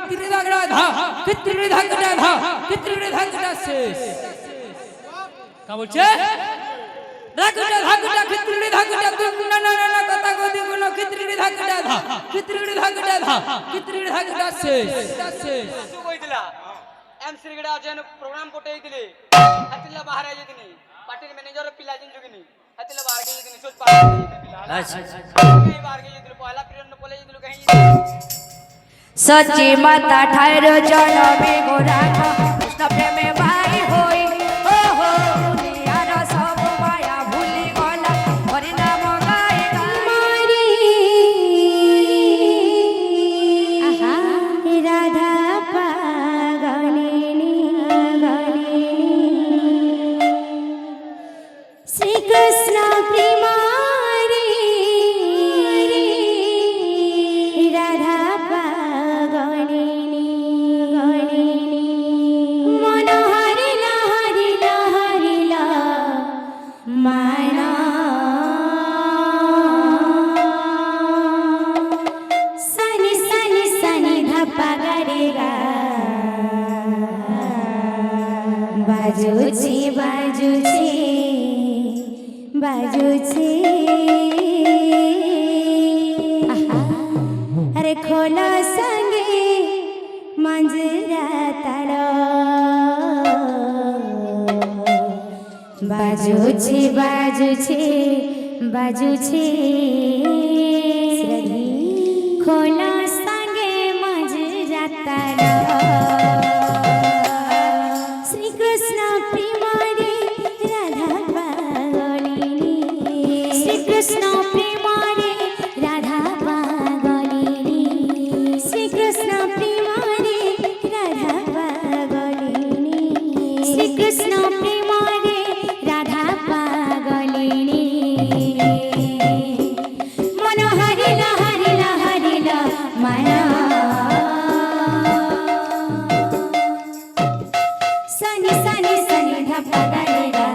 कितरी धागड़ा धा कितरी धागड़ा धा कितरी धागड़ा शेष का बोलছে धागड़ा धागड़ा कितरी धागड़ा तुम ना ना ना কথা কদি কোন कितरी धागड़ा धा कितरी धागड़ा धा कितरी धागड़ा शेष શું কইছিলা এম শ্রীগড়া যেন প্রোগ্রাম কোটেইতিলি হাতিলা বাহার আইদিনি পার্টির ম্যানেজার পিলা জিন জুগিনি হাতিলা বাহার গইদিনি সোজ পার পিলা আচ্ছা কই বাহার গইদিলি পয়লা পিরিয়ড ন বলে দিলু কই सच्ची माता ठायर जनमे गोराख कृष्ण प्रेमे भाई होई हो दुनियार सब माया भूली गला हरि नाम गाई मारी आहा राधा पागलिनी श्री कृष्ण प्रेमारी राधा बाजूची बाजूची बाजूची अरे खोला संगे मंजरा ताड़ बाजूची बाजूची बाजूची खोला संगे मंजरा ताड़ कृष्ण प्रेमारे राधा पागलिनी श्री कृष्ण प्रेमारे राधा पागलिनी श्री कृष्ण प्रेमारे राधा पागलिनी मन हरिला हरिला हरिला माया सनि सनि सनि धपा गरेगा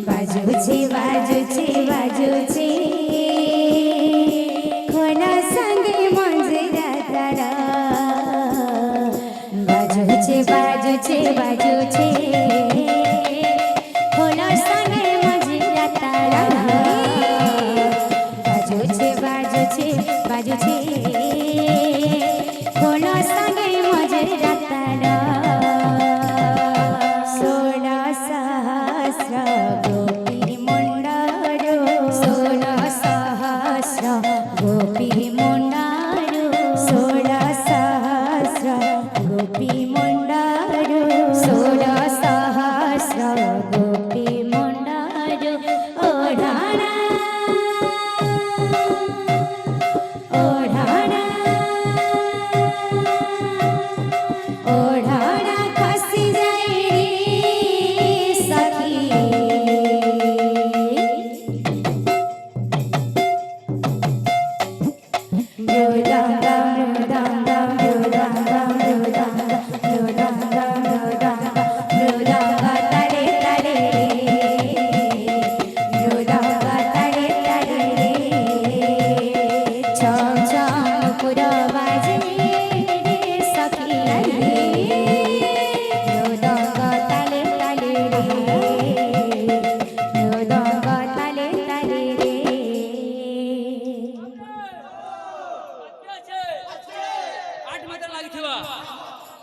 बाजूची बाजूची बाजूची खोला संगे मंजरा ताड़ बाजूची बाजूची बाजूची खोला संगे मंजरा ताड़ बाजूची बाजूची बाजूची खोला संगे मंजरा ताड़ सोळा सहस्र गोपी मुंडारू 16 सहस्र गोपी मुंडारू 16 सहस्र गोपी मुंडारू ओढ़ाना ओढ़ाना ओढ़ाना खसी जाए सखी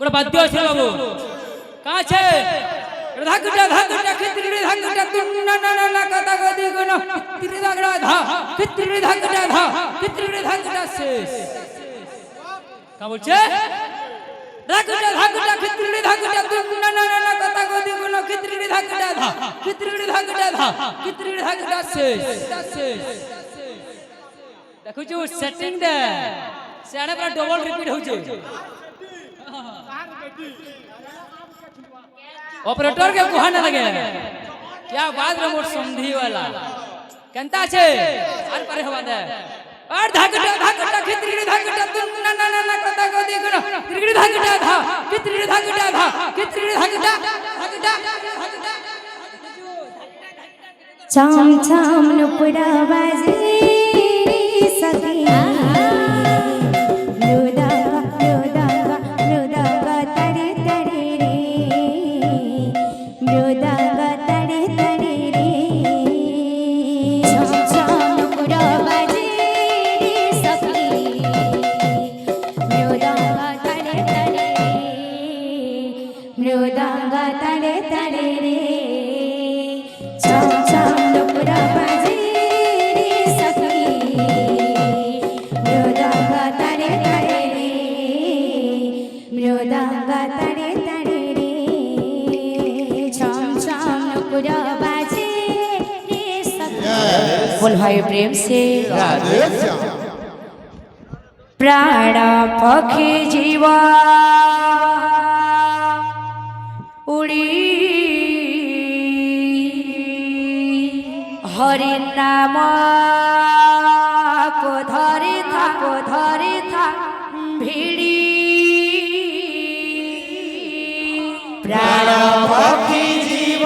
গোটা বাদ্য আছে বাবু কাছে ধাগটা ধাগটা খিতরি ধাগটা তুম না না না না কথা কদি কোন খিতরি ধাগড়া ধা খিতরি ধাগটা ধা খিতরি ধাগটা শেষ কা বলছে ধাগটা ধাগটা খিতরি ধাগটা তুম না না না না কথা কদি কোন খিতরি ধাগটা ধা খিতরি ধাগটা ধা খিতরি ধাগটা শেষ দেখো যে সেটিং দে সেটা পুরা ডবল রিপিট হচ্ছে ऑपरेटर के कुहा ना लगे क्या बात रिमोट संधि वाला कंता छे आर पारे हवा दे और धागटा धागटा खितरी धागटा तुम ना ना ना कथा को देखो ना खितरी धागटा था खितरी धागटा था खितरी धागटा धागटा छम छम नुपुरा बाजे सखी भाई प्रेम से राधे श्याम। प्राण पक्षी जीवा उड़ी हरि नाम को धरी था भिड़ी प्राण पक्षी जीव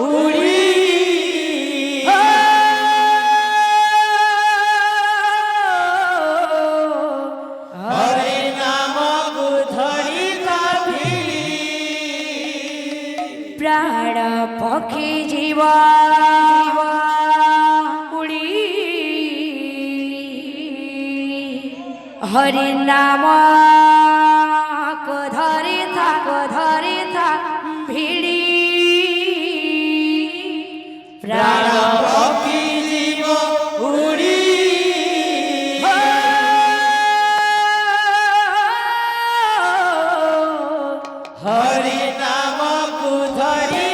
उड़ी हरि नाम को धरी प्राण पक्षी जीवा उड़ी हरि नाम को धरी था भिड़ी प्राण पक्षी जीव उड़ी हरि नाम को धरी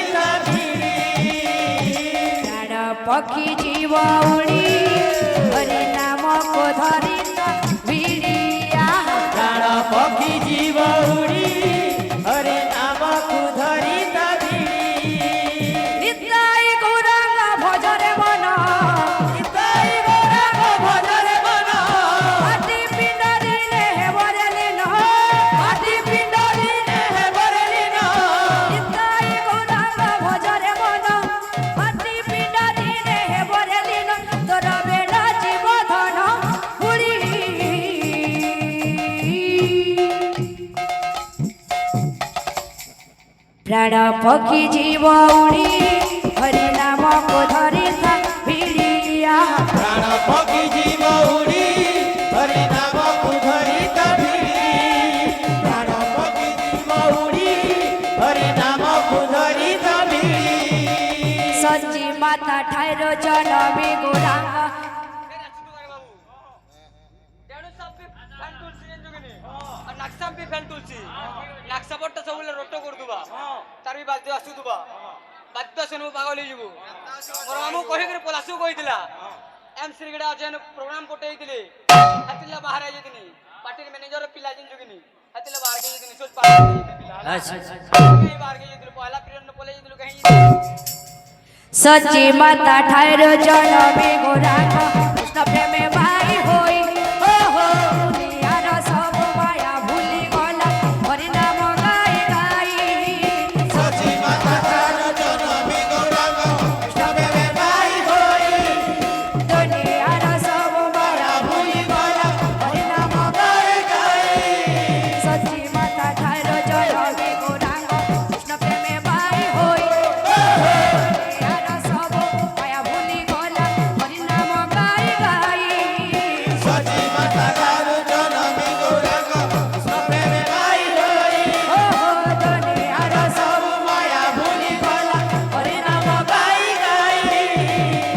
प्राण पक्षी जीव उड़ी हरि नाम को धरी भिड़ी प्राण पक्षी जीव उड़ी हरि नाम को धरी निताई गौरांग भजरे मन भजरे मन हाथी पिंड दिने हेबरे लीन हाथी पिंड दिने हेबरे लीन निताई गौरांग भजरे मन हाथी पिंड दिने हेबरे लीन तोर बेड़ा जीव धन उड़ी प्राण पक्षी जीव उड़ी हरि नाम को धरी था भिड़िया प्राण पक्षी जीव उड़ी हरि नाम को धरी प्राण पक्षी जीव उड़ी हरि नाम को धरी सच्ची माता ठायर जनमी गौरांग तेणु सब भी फैन तुलसी जुगिनी और नक्शा भी फैन तुलसी नक्शा पट्टा सबले रोटो कर दुबा तार भी बाद्य आसु दुबा बाद्य सुनु पागल जीवु मोर मामू कहि करे पलासु कहितला एम श्रीगड़ा अजन प्रोग्राम कोटे दिले हतिला बाहर आइ जतिनी पार्टी मैनेजर पिला जिन जुगिनी हतिला बाहर के जतिनी सोच पार के बाहर के जतिलो पहला पीरियड न पले जतिलो कहीं सच्ची माता ठायर जनमी गौरांग कृष्ण प्रेमे भाई होई हो दुनियार सब माया भूली गला हरि नाम गाई गाई सची माता ठार जनमी गौरांग कृष्ण प्रेमे भाई होई दुनियार सब माया भूली गला हरि नाम गाई गाई सच्ची माता ठायर जनमी गौरांग कृष्ण प्रेमे भाई होई दुनियार सब माया भूली गला हरि नाम गाई गाई सची माता ठार जनमी गौरांग कृष्ण प्रेमे भाई होई दुनियार सब माया भूली गला हरि नाम गाई गाई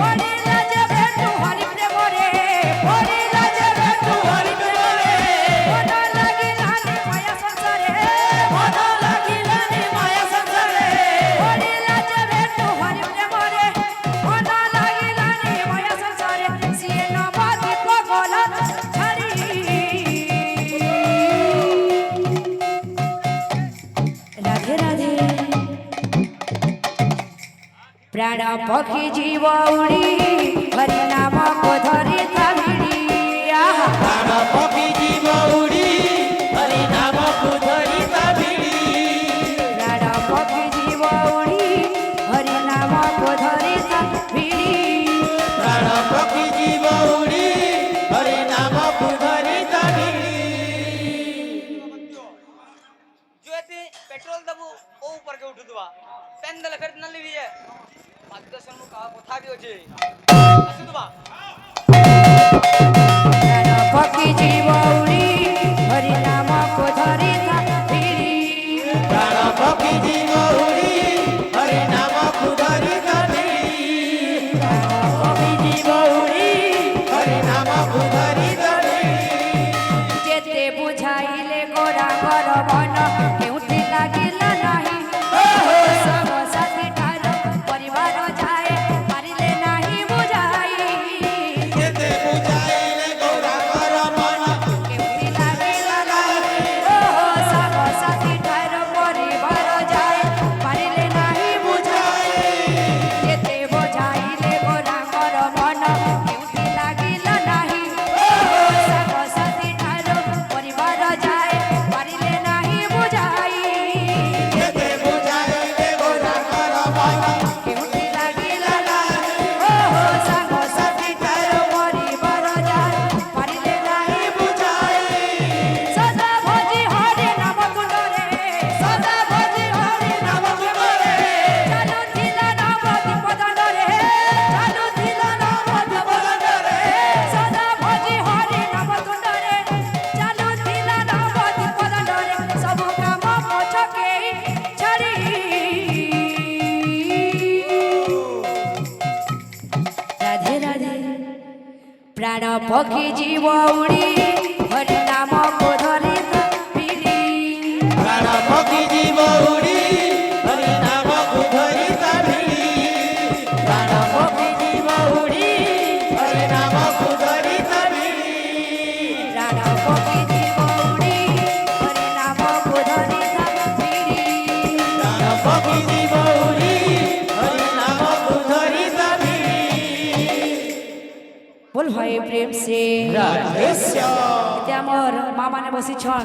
हरि लाज भेटु हरि प्रेम रे हरि लाज भेटु हरि प्रेम रे मन लागिलानि माया संसारे मन लागिलानि माया संसारे हरि लाज भेटु हरि प्रेम रे मन लागिलानि माया संसारे सिए न बाती पगल छाड़ी राधे राधे प्राण पक्षी जीव उड़ी हरि नाम को धरी था भिड़िया प्राण पक्षी जीव उड़ी हरि नाम को धरी प्राण पक्षी जीव उड़ी हरि नाम को धरी था भिड़ी प्राण पक्षी जीव उड़ी हरि नाम को धरी जो एते पेट्रोल दबु ओ ऊपर के उठु दुबा पेन दले फेर नली भी है बाद्य सुनु का कथा भी होजे आसु दुबा प्राण पक्षी जीव उड़ी हरि नाम को धरी था भिड़ी प्राण पक्षी जीव उड़ी हरि नाम को धरी पक्षी जीव उड़ी हरि नाम को धरी जेते बुझाइले गोरांगर मन केउठी लागिला नाही सब साथी ठार परिवार जाए मारिले नाही बुझ ପ୍ରାଣ ପକ୍ଷୀ ଜୀବ ଉଡ଼ି ହରି ନାମକୁ ଧରି ପିଡ଼ି ପ୍ରାଣ ପକ୍ଷୀ ଜୀବ ଉଡ଼ି ହରି ନାମକୁ ଧରି ତା ଭିଡ଼ି ପ୍ରାଣ ପକ୍ଷୀ ଜୀବ ଉଡ଼ି ହରି ନାମକୁ ଧରି ତା ଭିଡ଼ି ପ୍ରାଣ ପକ୍ଷୀ ଜୀବ ଉଡ଼ି ହରି ନାମକୁ ଧରି ପିଡ଼ି ପ୍ରାଣ ପକ୍ଷୀ ଜୀବ ଉଡ଼ି ହରି ନାମକୁ ଧରି ତା ଭିଡ଼ି बोल भाई प्रेम से ରାଧେଶ୍ୟାମ এতিয়া আমার মা মানে বসিছন